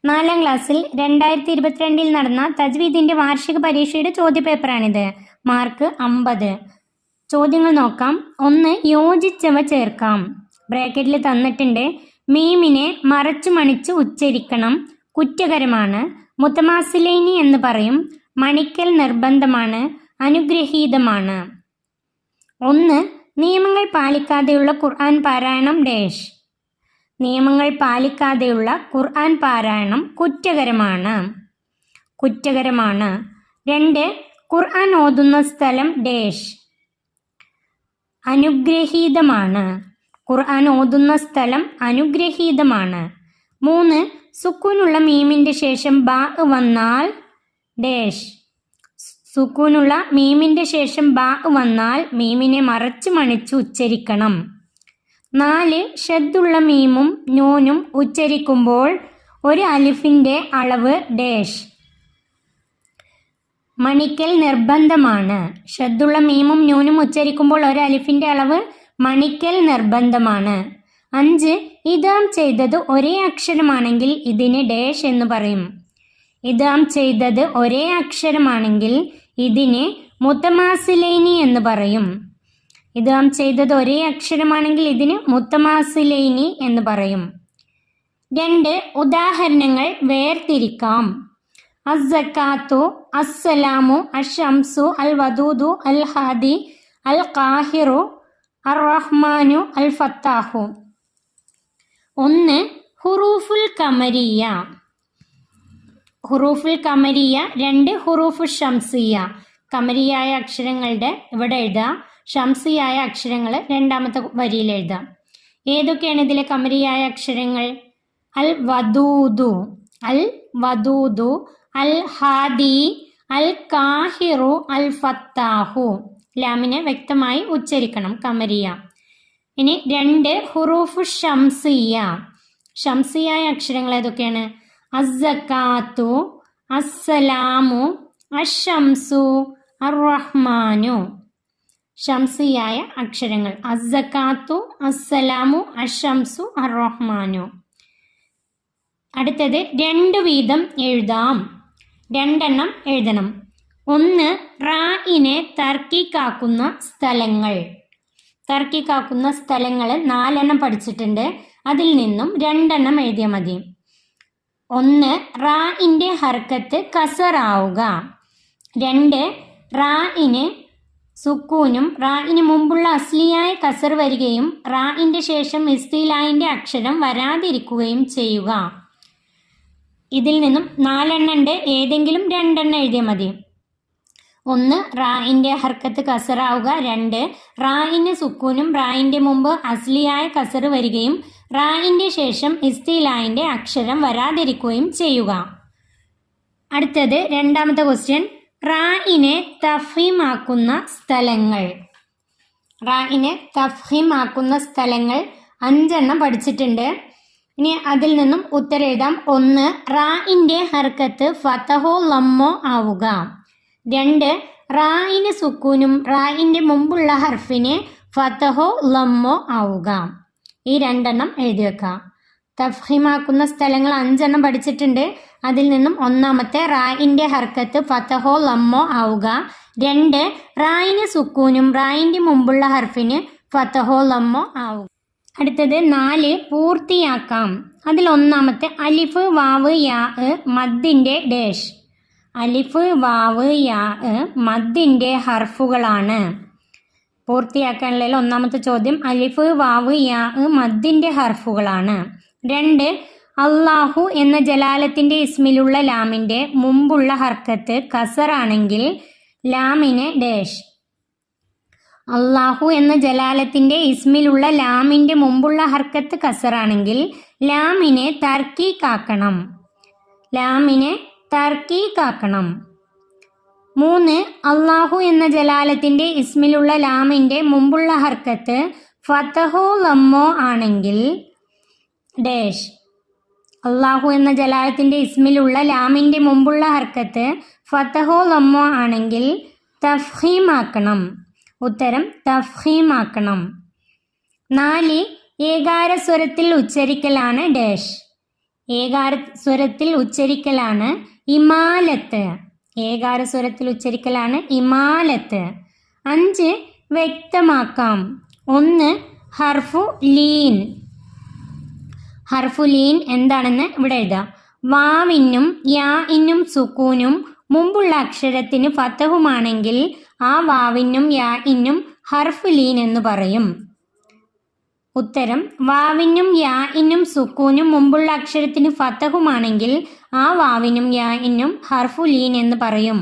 4ാം ക്ലാസ്സിൽ 2022 നടന്ന തജ്വീദിന്റെ വാർഷിക പരീക്ഷയുടെ ചോദ്യപേപ്പറാണിത്. മാർക്ക് 50. ചോദ്യങ്ങൾ നോക്കാം. 1. യോജിച്ചവ ചേർക്കാം. ബ്രാക്കറ്റിൽ തന്നിട്ടുണ്ട്. മീമിനെ മറച്ചു മണിച്ച് ഉച്ചരിക്കണം, കുറ്റകരമാണ്. മുത്തമാസിലൈനി എന്ന് പറയും. മണിക്കൽ നിർബന്ധമാണ്, അനുഗ്രഹീതമാണ്. 1. നിയമങ്ങൾ പാലിക്കാതെയുള്ള ഖുർആൻ പാരായണം ഡാഷ്. നിയമങ്ങൾ പാലിക്കാതെയുള്ള ഖുർആൻ പാരായണം കുറ്റകരമാണ്. 2. ഖുർആൻ ഓതുന്ന സ്ഥലം ഡാഷ്. അനുഗ്രഹീതമാണ്. ഖുർആൻ ഓതുന്ന സ്ഥലം അനുഗ്രഹീതമാണ്. 3. സുക്കൂനുള്ള മീമിന്റെ ശേഷം ബാ വന്നാൽ ഡാഷ്. സുക്കൂനുള്ള മീമിന്റെ ശേഷം ബാ വന്നാൽ മീമിനെ മറച്ചു മണിച്ച് ഉച്ചരിക്കണം. 4. ഷദ്ദുള്ള മീമും നൂനും ഉച്ചരിക്കുമ്പോൾ ഒരു അലിഫിന്റെ അളവ് ഡാഷ്. മണിക്കൽ നിർബന്ധമാണ്. ഷദ്ദുള്ള മീമും നൂനും ഉച്ചരിക്കുമ്പോൾ ഒരു അലിഫിന്റെ അളവ് മണിക്കൽ നിർബന്ധമാണ്. 5. ഇദാം ചെയ്തത് ഒരേ അക്ഷരമാണെങ്കിൽ ഇതിന് ഡാഷ് എന്ന് പറയും. ഇദാം ചെയ്തത് ഒരേ അക്ഷരമാണെങ്കിൽ ഇതിന് മുത്തമാസിലൈനി എന്ന് പറയും. ഇദാം ചെയ്തത് ഒരേ അക്ഷരമാണെങ്കിൽ ഇതിന് മുത്തമാസിലൈനി എന്ന് പറയും. 2. ഉദാഹരണങ്ങൾ വേർതിരിക്കാം. അസ്സക്കാത്തു, അസ്സലാമു, അഷംസു, അൽ വദൂദു, അൽ ഹാദി, അൽ ഖാഹിറു, അർ റഹ്മാനു, അൽ ഫത്താഹു. 1. ഹുറൂഫുൽ ഖമരിയ. ഹുറൂഫുൽ ഖമരിയ. 2. ഹുറൂഫു ഷംസിയ. ഖമരിയായ അക്ഷരങ്ങളുടെ ഇവിടെ എഴുതാം, ഷംസിയായ അക്ഷരങ്ങൾ രണ്ടാമത്തെ വരിയിൽ എഴുതാം. ഏതൊക്കെയാണ് ഇതിലെ ഖമരിയായ അക്ഷരങ്ങൾ? അൽ വദൂദു, അൽ വദൂദു, അൽ ഹാദി, അൽ ഖാഹിറു, അൽ ഫത്താഹു. ലാമിനെ വ്യക്തമായി ഉച്ചരിക്കണം, ഖമരിയ. ഇനി 2. ഹുറൂഫു ഷംസിയ. ഷംസിയായ അക്ഷരങ്ങൾ ഏതൊക്കെയാണ്? അസ്സക്കാത്തു, അസ്സലാമു, അഷംസു, അർ റഹ്മാനു. ഷംസിയായ അക്ഷരങ്ങൾ അസ്സക്കാത്തു, അസ്സലാമു, അഷംസു, അർ റഹ്മാനു. അടുത്തത് 2 വീതം എഴുതാം. 2 എണ്ണം എഴുതണം. 1. റായിനെ തർക്കീക്കാക്കുന്ന സ്ഥലങ്ങൾ. തർക്കീക്കാക്കുന്ന സ്ഥലങ്ങൾ 4 എണ്ണം പഠിച്ചിട്ടുണ്ട്. അതിൽ നിന്നും 2 എണ്ണം എഴുതിയാൽ മതി. 1. റായിന്റെ ഹർക്കത്ത് കസറാവുക. 2. റായിന് സുക്കൂനും റായിന് മുമ്പുള്ള അസ്ലിയായ കസർ വരികയും റായിന്റെ ശേഷം ഇസ്തിലായിന്റെ അക്ഷരം വരാതിരിക്കുകയും ചെയ്യുക. ഇതിൽ നിന്നും 4 എണ്ണം ഉണ്ട്. ഏതെങ്കിലും 2 എണ്ണം എഴുതിയാൽ മതി. 1. റായിന്റെ ഹർക്കത്ത് കസറാവുക. 2. റായിന് സുക്കൂനും റായിന്റെ മുമ്പ് അസ്ലിയായ കസർ വരികയും റായിന്റെ ശേഷം ഇസ്തിലായിന്റെ അക്ഷരം വരാതിരിക്കുകയും ചെയ്യുക. അടുത്തത് 2ാമത്തെ ക്വസ്റ്റ്യൻ. റായിനെ തഫ്ഹീമാക്കുന്ന സ്ഥലങ്ങൾ. റായിനെ തഫ്ഹീമാക്കുന്ന സ്ഥലങ്ങൾ 5 എണ്ണം പഠിച്ചിട്ടുണ്ട്. ഇനി അതിൽ നിന്നും ഉത്തരം എഴുതാം. 1. റായിന്റെ ഹർക്കത്ത് ഫതഹോ ലമ്മോ ആവുക. 2. റായിന് സുക്കൂനും റായിന്റെ മുമ്പുള്ള ഹർഫിന് ഫതഹോ ലമ്മോ ആവുക. ഈ 2 എണ്ണം എഴുതി വെക്കാം. തഫ്ഹീമാക്കുന്ന സ്ഥലങ്ങൾ 5 എണ്ണം പഠിച്ചിട്ടുണ്ട്. അതിൽ നിന്നും 1ാമത്തെ റായിന്റെ ഹർക്കത്ത് ഫതഹോ ലമ്മോ ആവുക. 2. റായിന് സുക്കൂനും റായിന്റെ മുമ്പുള്ള ഹർഫിന് ഫതഹോ ലമ്മോ ആവുക. അടുത്തത് 4. പൂർത്തിയാക്കാം. അതിൽ 1ാമത്തെ അലിഫ് വാവ് യാ മദ്ദിന്റെ ഡാഷ്. അലിഫ് വാവ് യാ മദ്ദിന്റെ ഹർഫുകളാണ്. പൂർത്തിയാക്കാനുള്ള 1ാമത്തെ ചോദ്യം അലിഫ് വാവ് യാ മദ്ദിന്റെ ഹർഫുകളാണ്. 2. അല്ലാഹു എന്ന ജലാലത്തിന്റെ ഇസ്മിലുള്ള ലാമിന്റെ മുമ്പുള്ള ഹർക്കത്ത് കസറാണെങ്കിൽ ലാമിനെ ഡാഷ്. അല്ലാഹു എന്ന ജലാലത്തിന്റെ ഇസ്മിലുള്ള ലാമിന്റെ മുമ്പുള്ള ഹർക്കത്ത് കസറാണെങ്കിൽ ലാമിനെ തർക്കീക്കാക്കണം. ലാമിനെ തർക്കീക്കാക്കണം. 3. അല്ലാഹു എന്ന ജലാലത്തിന്റെ ഇസ്മിലുള്ള ലാമിന്റെ മുമ്പുള്ള ഹർക്കത്ത് ഫതഹോ ലമ്മോ ആണെങ്കിൽ ഡാഷ്. അല്ലാഹു എന്ന ജലാലത്തിന്റെ ഇസ്മിലുള്ള ലാമിന്റെ മുമ്പുള്ള ഹർക്കത്ത് ഫതഹോ ലമ്മോ ആണെങ്കിൽ തഫ്ഹീമാക്കണം. ഉത്തരം തഫ്ഹീമാക്കണം. 4. ഏകാരസ്വരത്തിൽ ഉച്ചരിക്കലാണ് ഡാഷ്. ഏകാരസ്വരത്തിൽ ഉച്ചരിക്കലാണ് ഇമാലത്ത്. ഏകാരസ്വരത്തിൽ ഉച്ചരിക്കലാണ് ഇമാലത്ത്. 5 വ്യക്തമാക്കാം. 1 ഹർഫു ലീൻ. ഹർഫു ലീൻ എന്താണെന്ന് ഇവിടെ എഴുതാം. വാവിനും യാഇനും സുക്കൂനും മുമ്പുള്ള അക്ഷരത്തിന് ഫതഹുമാണെങ്കിൽ ആ വാവിനും യാഇനും ഹർഫു ലീൻ എന്ന് പറയും. ഉത്തരം വാവിനും യാഇനും സുക്കൂനും മുമ്പുള്ള അക്ഷരത്തിന് ഫതഹുമാണെങ്കിൽ ആ വാവിനും യാഇനും ഹർഫു ലീൻ എന്ന് പറയും.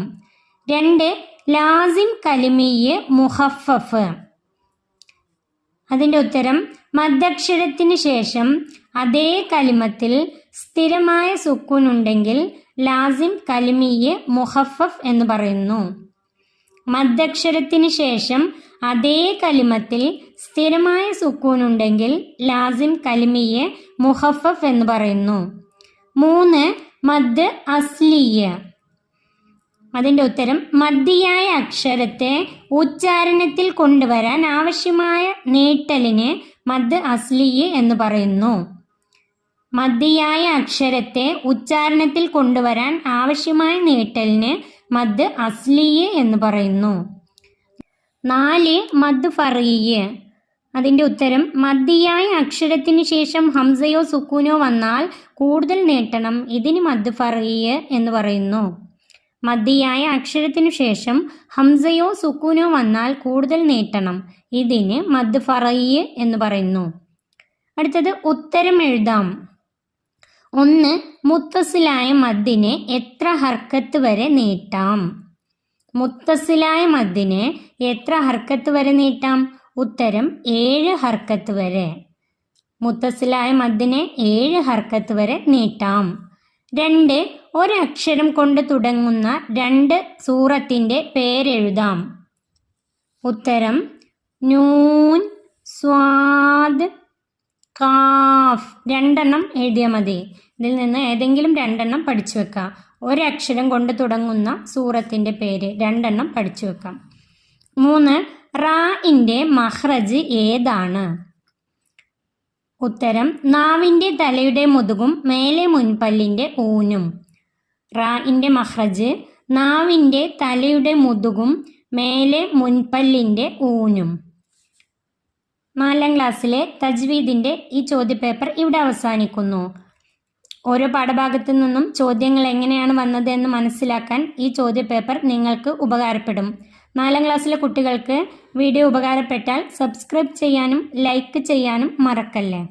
2 ലാസിം കലിമിയ്യ് മുഖഫഫ്. അതിൻ്റെ ഉത്തരം മദ്ദക്ഷരത്തിന് ശേഷം അതേ കലിമത്തിൽ സ്ഥിരമായ സുക്കൂൻ ഉണ്ടെങ്കിൽ ലാസിം കലിമിയ്യ് മുഖഫഫ് എന്ന് പറയുന്നു. മദ്ദക്ഷരത്തിന് ശേഷം അതേ കലിമത്തിൽ സ്ഥിരമായ സുക്കൂൻ ഉണ്ടെങ്കിൽ ലാസിം കലിമിയ്യ് മുഖഫഫ് എന്ന് പറയുന്നു. 3 മദ് അസ്ലിയ്യ. അതിൻ്റെ ഉത്തരം മദ്ദിയായ അക്ഷരത്തെ ഉച്ചാരണത്തിൽ കൊണ്ടുവരാൻ ആവശ്യമായ നീട്ടലിന് മദ് അസ്ലിയ്യ് എന്ന് പറയുന്നു. മദ്ദിയായ അക്ഷരത്തെ ഉച്ചാരണത്തിൽ കൊണ്ടുവരാൻ ആവശ്യമായ നീട്ടലിന് മദ് അസ്ലിയ്യ് എന്ന് പറയുന്നു. 4 മദ് ഫർഇയ്യ്. അതിൻ്റെ ഉത്തരം മദ്ദിയായ അക്ഷരത്തിന് ശേഷം ഹംസയോ സുക്കൂനോ വന്നാൽ കൂടുതൽ നീട്ടണം. ഇതിന് മദ് ഫർഇയ്യ് എന്ന് പറയുന്നു. മദ്ദിയായ അക്ഷരത്തിനു ശേഷം ഹംസയോ സുക്കൂനോ വന്നാൽ കൂടുതൽ നീട്ടണം. ഇതിന് മദ് ഫർഇയ്യ് എന്ന് പറയുന്നു. അടുത്തത് ഉത്തരം എഴുതാം. 1 മുത്തസിലായ മദ്ദിനെ എത്ര ഹർക്കത്ത് വരെ നീട്ടാം? മുത്തസിലായ മദ്ദിനെ എത്ര ഹർക്കത്ത് വരെ നീട്ടാം? ഉത്തരം 7 ഹർക്കത്ത് വരെ. മുത്തസിലായ മദ്ദിനെ 7 ഹർക്കത്ത് വരെ നീട്ടാം. 2 ഒരക്ഷരം കൊണ്ട് തുടങ്ങുന്ന 2 സൂറത്തിൻ്റെ പേരെഴുതാം. ഉത്തരം നൂൻ, സ്വാദ്, കാഫ്. 2 എണ്ണം എഴുതിയാൽ മതി. ഇതിൽ നിന്ന് ഏതെങ്കിലും 2 എണ്ണം പഠിച്ചു വെക്കാം. ഒരക്ഷരം കൊണ്ട് തുടങ്ങുന്ന സൂറത്തിൻ്റെ പേര് 2 എണ്ണം പഠിച്ചു വെക്കാം. 3 റാഇൻ്റെ മഖ്റജ് ഏതാണ്? ഉത്തരം നാവിൻ്റെ തലയുടെ മുതുകും മേലെ മുൻപല്ലിൻ്റെ ഊനും. റാഇൻ്റെ മഖ്റജ് നാവിൻ്റെ തലയുടെ മുതുകും മേലെ മുൻപല്ലിൻ്റെ ഊനും. 4ാം ക്ലാസ്സിലെ തജ്വീദിൻ്റെ ഈ ചോദ്യപേപ്പർ ഇവിടെ അവസാനിക്കുന്നു. ഓരോ പാഠഭാഗത്തു നിന്നും ചോദ്യങ്ങൾ എങ്ങനെയാണ് വന്നത് എന്ന് മനസ്സിലാക്കാൻ ഈ ചോദ്യപേപ്പർ നിങ്ങൾക്ക് ഉപകാരപ്പെടും. 4ാം ക്ലാസ്സിലെ കുട്ടികൾക്ക് വീഡിയോ ഉപകാരപ്പെട്ടാൽ സബ്സ്ക്രൈബ് ചെയ്യാനും ലൈക്ക് ചെയ്യാനും മറക്കല്ലേ.